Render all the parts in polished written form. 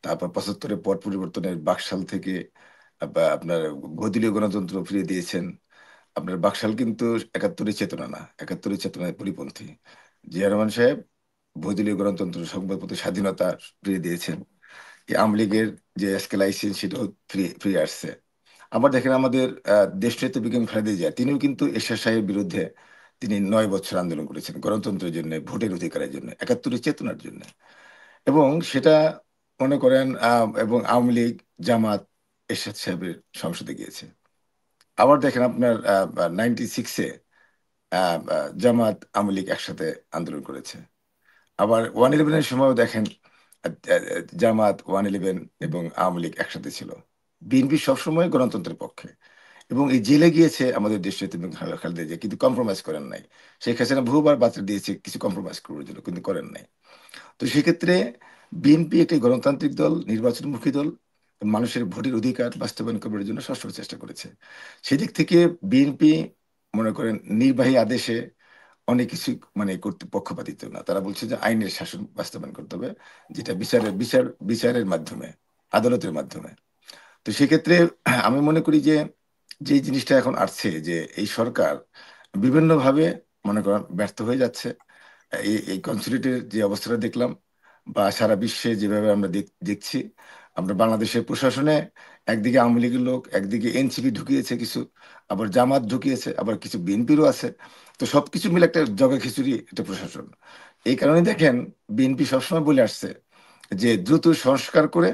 তারপর 75-এর পট পরিবর্তনের বাকশাল থেকে আপনার বহুদলীয় গণতন্ত্র ফিরিয়ে দিয়েছেন। আপনার বাকশাল কিন্তু 71-এর চেতনা না, 71-এর চেতনায় পরিপন্থী। জিয়া রহমান সাহেব বহুদলীয় গণতন্ত্র, সংবাদপত্রের স্বাধীনতা ফিরিয়ে দিয়েছেন। এই আওয়ামী লীগের যে এসকেলাইসিস সেটাও ফিরে আসছে। আবার দেখেন আমাদের দেশনেত্রী বেগম খালেদা জিয়া, তিনিও কিন্তু এরশাদ সাহেবের বিরুদ্ধে তিনি 9 বছর আন্দোলন করেছেন গণতন্ত্রের জন্য, ভোটের অধিকারের জন্য, 71-এর চেতনার জন্য। এবং সেটা মনে করেন এবং আওয়ামী লীগ, জামাত এরশাদ সাহেবের সংসদে গিয়েছে। আবার দেখেন আপনার 96-এ জামাত আওয়ামী লীগ একসাথে আন্দোলন করেছে। আবার 111-এর সময়ও দেখেন জামাত, 111 এবং আওয়ামী লীগ একসাথে ছিল। বিএনপি সবসময় গণতন্ত্রের পক্ষে। এবং এই জেলে গিয়েছে আমাদের দেশে এবং খালেদা জিয়া, কিন্তু কম্প্রোমাইজ করেন নাই। শেখ হাসিনা বহুবার বার্তা দিয়েছে কিছু কম্প্রোমাইজ করার জন্য, কিন্তু করেন নাই। তো সেক্ষেত্রে বিএনপি একটি গণতান্ত্রিক দল, নির্বাচনমুখী দল, মানুষের ভোটের অধিকার বাস্তবায়ন করার জন্য সবসময় চেষ্টা করেছে। সেদিক থেকে বিএনপি মনে করেন নির্বাহী আদেশে অনেক কিছু করতে পক্ষপাতিত্ব না। তারা বলছে যে আইনের শাসন বাস্তবায়ন করতে হবে, যেটা বিচারের মাধ্যমে, আদালতের মাধ্যমে। তো সেক্ষেত্রে আমি মনে করি যে যে জিনিসটা এখন আসছে, যে এই সরকার বিভিন্নভাবে মনে করেন ব্যর্থ হয়ে যাচ্ছে। এই কনসুলেটের যে অবস্থাটা দেখলাম, বা সারা বিশ্বে যেভাবে আমরা দেখছি, আমরা বাংলাদেশের প্রশাসনে একদিকে আওয়ামী লীগের লোক, একদিকে এনসিপি ঢুকিয়েছে কিছু, আবার জামাত ঢুকিয়েছে, আবার কিছু বিএনপিরও আছে। তো সবকিছু মিলে একটা জগা খিচুড়ি একটা প্রশাসন। এই কারণে দেখেন বিএনপি সবসময় বলে আসছে যে দ্রুত সংস্কার করে,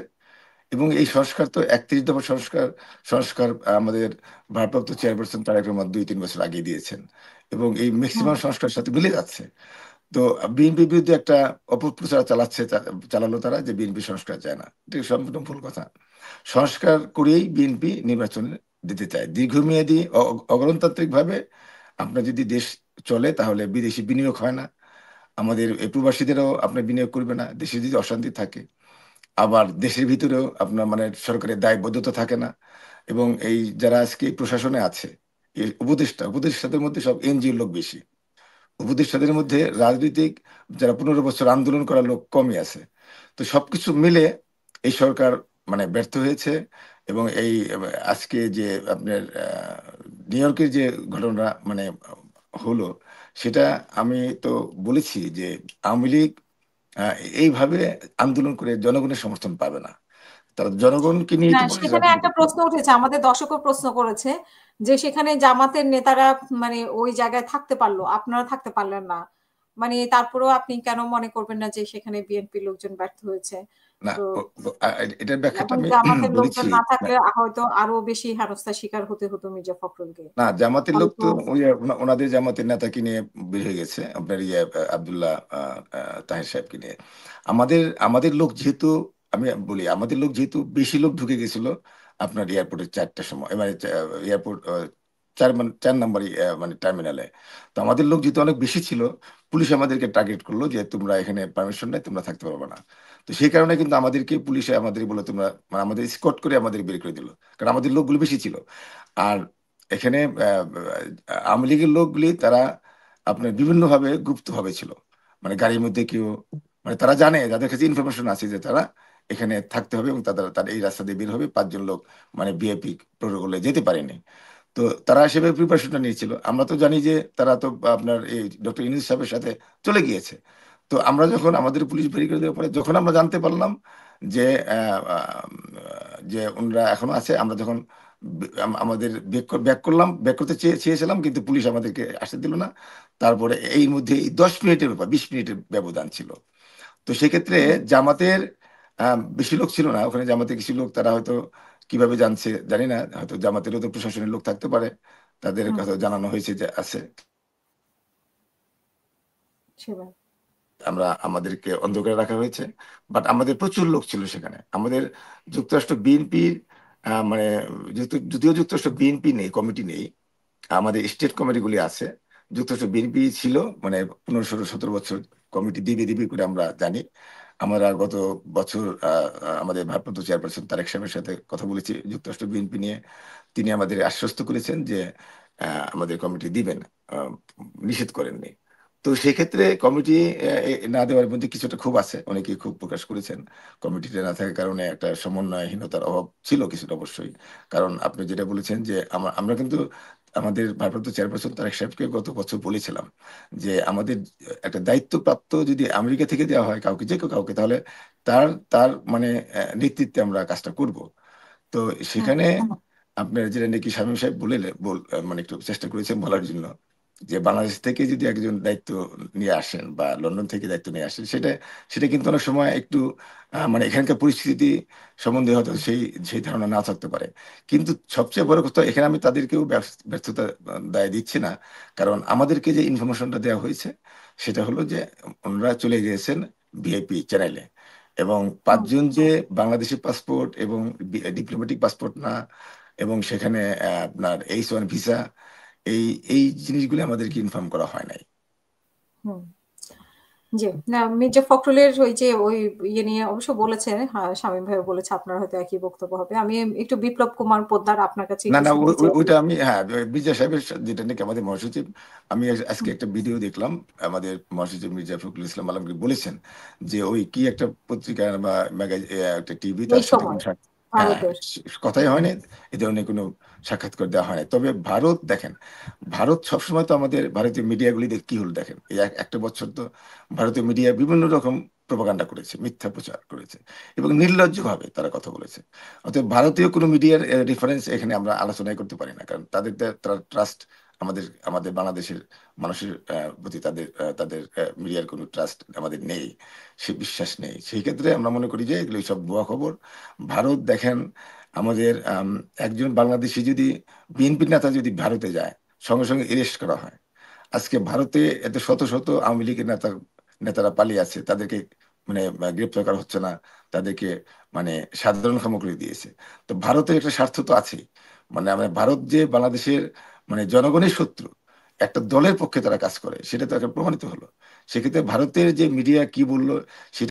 এবং এই সংস্কার তো 31 দফা সংস্কার সংস্কার আমাদের ভারপ্রাপ্ত চেয়ারপারসন তারেক রহমান 2-3 বছর আগে দিয়েছেন, এবং এই হুম। ম্যাক্সিমাম সংস্কার সাথে মিলে যাচ্ছে। তো বিএনপির বিরুদ্ধে একটা অপপ্রচার চালালো তারা, যে বিএনপি সংস্কার চায় না। এটা সম্পূর্ণ ভুল কথা। সংস্কার করেই বিএনপি নির্বাচনে দিতে চায় দীর্ঘমেয়াদী অগণতান্ত্রিক ভাবে। আপনার যদি দেশ চলে তাহলে বিদেশি বিনিয়োগ হয় না, আমাদের এই প্রবাসীদেরও আপনার বিনিয়োগ করবে না দেশে যদি অশান্তি থাকে। আবার দেশের ভিতরেও আপনার সরকারের দায়বদ্ধতা থাকে না। এবং এই যারা আজকে প্রশাসনে আছে, এই উপদেষ্টাদের মধ্যে সব এনজিওর লোক বেশি। উপদেষ্টাদের মধ্যে রাজনৈতিক যারা 15 বছর আন্দোলন করার লোক কমই আছে। তো সবকিছু মিলে এই সরকার ব্যর্থ হয়েছে। এবং এই আজকে যে আপনার নিউ ইয়র্কের যে ঘটনা হলো, সেটা আমি তো বলেছি যে আওয়ামী লীগ আহ, এইভাবে আন্দোলন করে জনগণের সমর্থন পাবে না। তারা জনগণকে নিয়েই না, তো বলেছে সেখানে রাজনীতি একটা করতে প্রশ্ন হবে। উঠেছে, আমাদের দর্শকও প্রশ্ন করেছে যে সেখানে জামাতের নেতারা মানে ওই জায়গায় থাকতে পারলো, আপনারা থাকতে পারলেন না। মানে তারপরেও আপনি কেন মনে করবেন না যে সেখানে বিএনপি লোকজন ব্যর্থ হয়েছে? না, তো এটার ব্যাখ্যাটা এবং আমি জামাতের লোকজন বলেছি। না থাকলে হয়তো আরো বেশি হেনস্থার শিকার হতে হতো মির্জা ফখরুলকে। না, জামাতের লোক হয়তো তো ওই ওনাদের জামাতের নেতাকে নিয়ে বের হয়ে গেছে, আপনার আব্দুল্লাহ তাহের সাহেবকে নিয়ে। আমাদের আমাদের লোক যেহেতু, আমি বলি আমাদের লোক যেহেতু বেশি লোক ঢুকে গেছিল আপনার এয়ারপোর্টের 4টার সময়, এয়ারপোর্ট 4 নম্বর টার্মিনালে। তো আমাদের লোক যেহেতু অনেক বেশি ছিল, পুলিশ আমাদেরকে টার্গেট করলো যে তোমরা এখানে পারমিশন নেই, তোমরা থাকতে পারবে না। তো সেই কারণে কিন্তু আমাদেরকে পুলিশে আমাদের বলে তোমরা, আমাদের স্কট করে আমাদের বের করে দিল, কারণ আমাদের লোকগুলো বেশি ছিল। আর এখানে আওয়ামী লীগের লোকগুলি তারা আপনার বিভিন্নভাবে গুপ্তভাবে ছিল। গাড়ির মধ্যে কেউ, তারা জানে, যাদের কাছে ইনফরমেশন আছে যে তারা এখানে থাকতে হবে, এবং তারা তারা এই রাস্তা দিয়ে বের হবে। 5 জন লোক ভিআইপি প্রোটোকলে যেতে পারেনি। তো তারা সেভাবে প্রিপারেশনটা নিয়েছিল। আমরা তো জানি যে তারা তো আপনার এই ডক্টর ইউনূস সাহেবের সাথে চলে গিয়েছে। তো আমরা যখন আমাদের পুলিশ বের করে দেওয়ার পরে যখন আমরা জানতে পারলাম যে যে ওনারা এখনো আছে, আমরা যখন আমাদের ব্যাক করলাম, ব্যাক করতে চেয়েছিলাম, কিন্তু পুলিশ আমাদেরকে আসতে দিল না। তারপরে এই মধ্যে এই 10 মিনিটের ব্যাপার, 20 মিনিটের ব্যবধান ছিল। তো সেক্ষেত্রে জামাতের বেশি লোক ছিল না ওখানে। জামাতে কিছু লোক তারা হয়তো কিভাবে জানছে জানি না, হয়তো জামাতেরও তো প্রশাসনের লোক থাকতে পারে, তাদের হুম, কথা জানানো হয়েছে যে আছে। সেটাই। আমাদেরকে অন্ধকারে রাখা হয়েছে। বাট আমাদের প্রচুর লোক ছিল সেখানে। আমাদের যুক্তরাষ্ট্র বিএনপির মানে যেহেতু যদিও যুক্তরাষ্ট্র বিএনপি নেই, কমিটি নেই, আমাদের স্টেট কমিটিগুলি আছে। যুক্তরাষ্ট্র বিএনপি ছিল 15-16-17 বছর কমিটি দিবে দিবে করে আমরা জানি। আমরা গত বছর আমাদের ভারপ্রাপ্ত চেয়ারপারসন তারেক সাহেবের সাথে কথা বলেছি যুক্তরাষ্ট্র বিএনপি নিয়ে। তিনি আমাদের আশ্বস্ত করেছেন যে আমাদের কমিটি দিবেন, আহ, নিষেধ করেননি। তো সেক্ষেত্রে কমিটি না দেওয়ার মধ্যে কিছুটা ক্ষোভ আছে, অনেকেই ক্ষোভ প্রকাশ করেছেন। কমিটিতে না থাকার কারণে একটা সমন্বয়হীনতার অভাব ছিল কিছুটা অবশ্যই। কারণ আপনি যেটা বলেছেন যে আমরা কিন্তু আমাদের ভারপ্রাপ্ত চেয়ারপারসন তারেক সাহেবকে গত বছর বলেছিলাম যে আমাদের একটা দায়িত্বপ্রাপ্ত যদি আমেরিকা থেকে দেওয়া হয় কাউকে, যে কেউ কাউকে, তাহলে তার তার মানে নেতৃত্বে আমরা কাজটা করব। তো হুম, সেখানে আপনার যেটা নাকি শামীম সাহেব মানে একটু চেষ্টা করেছেন বলার জন্য যে বাংলাদেশ থেকে যদি একজন দায়িত্ব নিয়ে আসেন বা লন্ডন থেকে দায়িত্ব নিয়ে আসেন, সেটা সেটা কিন্তু অনেক সময় একটু মানে এখানকার পরিস্থিতি সম্বন্ধে হয়তো সেই সেই ধারণা না থাকতে পারে। কিন্তু সবচেয়ে বড় কথা, এখানে আমি তাদেরকেও ব্যর্থতা দায় দিচ্ছি না। কারণ আমাদেরকে যে ইনফরমেশনটা দেওয়া হয়েছে সেটা হলো যে ওনারা চলে গিয়েছেন ভিআইপি চ্যানেলে, এবং হুম, পাঁচজন যে বাংলাদেশি পাসপোর্ট এবং ডিপ্লোম্যাটিক পাসপোর্ট না, এবং সেখানে আপনার H1 ভিসা, এই এই জিনিসগুলো আমাদেরকে ইনফর্ম করা হয় নাই। হুম। জি। না, মির্জা ফখরুলের ওই যে ওই ইয়ে নিয়ে অবশ্য বলেছে, শামীম ভাইও বলেছে, আপনার হয়তো একই বক্তব্য হবে। আমি একটু বিপ্লব কুমার পোদ্দার আপনার কাছে না একটু না, শুনতে চাই। ওইটা আমি, হ্যাঁ, মির্জা সাহেবের যেটা নাকি আমাদের মহাসচিব, আমি আজকে হুম, একটা ভিডিও দেখলাম। আমাদের মহাসচিব মির্জা ফখরুল ইসলাম আলমগীর বলেছেন যে ওই কি একটা পত্রিকা বা একটা টিভি, এই তার সাথে কোনো সময় হ্যাঁ, ভারতের। কথাই হয়নি, এ ধরনের কোনো সাক্ষাৎকার দেওয়া হয় না। তবে ভারত দেখেন, ভারত সবসময় তো আমাদের ভারতীয় মিডিয়াগুলি কি হলো দেখেন, এই একটা বছর তো ভারতীয় মিডিয়া বিভিন্ন রকম প্রপাগান্ডা করেছে, মিথ্যা প্রচার করেছে, এবং নির্লজ্জভাবে তারা কথা বলেছে। অতএব ভারতীয় কোনো মিডিয়ার রেফারেন্স এখানে আমরা আলোচনাই করতে পারি না, কারণ তারা ট্রাস্ট, আমাদের আমাদের বাংলাদেশের মানুষের প্রতি তাদের তাদের মিডিয়ার কোনো ট্রাস্ট আমাদের নেই, সে বিশ্বাস নেই। সেই ক্ষেত্রে আমরা মনে করি যে এগুলো সব ভুয়া খবর। ভারত দেখেন, আমাদের একজন বাংলাদেশি যদি, বিএনপি নেতা যদি ভারতে যায়, সঙ্গে সঙ্গে এরেস্ট করা হয়। আজকে ভারতে এত শত শত আওয়ামী লীগের নেতারা পালিয়ে আছে, তাদেরকে মানে গ্রেপ্তার করা হচ্ছে না, তাদেরকে মানে সাধারণ ক্ষমা করে দিয়েছে। তো ভারতের একটা স্বার্থ তো আছেই। মানে ভারত যে বাংলাদেশের মানে জনগণের শত্রু, একটা দলের পক্ষে তারা কাজ করে, সেটা তো এখন প্রমাণিত হলো। সেক্ষেত্রে ভারতের যে মিডিয়া কি বললো সেটা